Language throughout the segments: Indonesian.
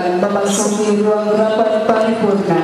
dipersilakan memasuki ruang rapat paripurna.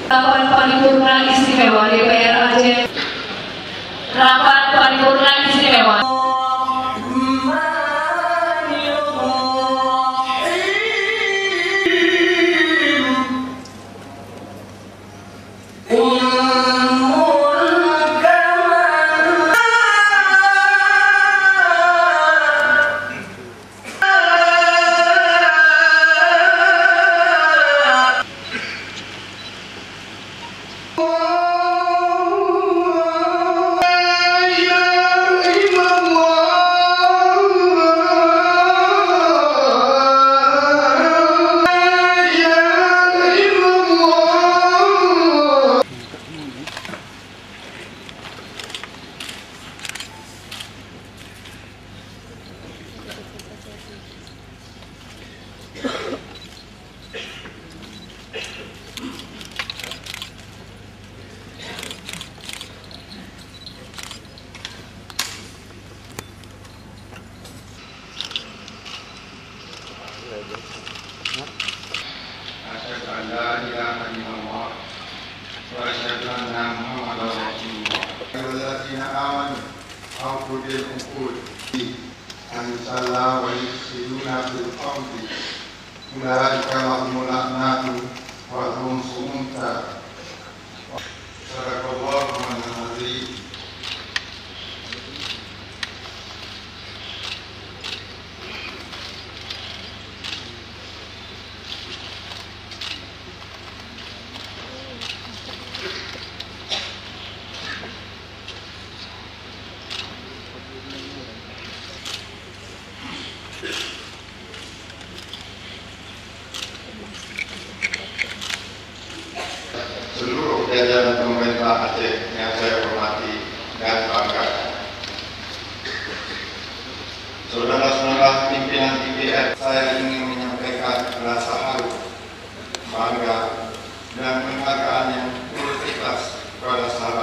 Rapat paripurna istimewa DPR Aceh. Rapat paripurna istimewa. Asyhadu an la ilaha illallah wa asyhadu anna Muhammadar Rasulullah. Walladzina amanu awfu bil uqud an yusalla wa yufsiduna fil ardi ulaika lahumul la'natu wa lahum su'ud dar. Sadaqallahu al-azim. Seluruh jajaran pemerintah Aceh yang saya hormati dan banggakan. Saudara-saudara pimpinan DPR, saya ingin menyampaikan rasa haru, bangga, dan penghargaan yang tulus ikhlas kepada sahabat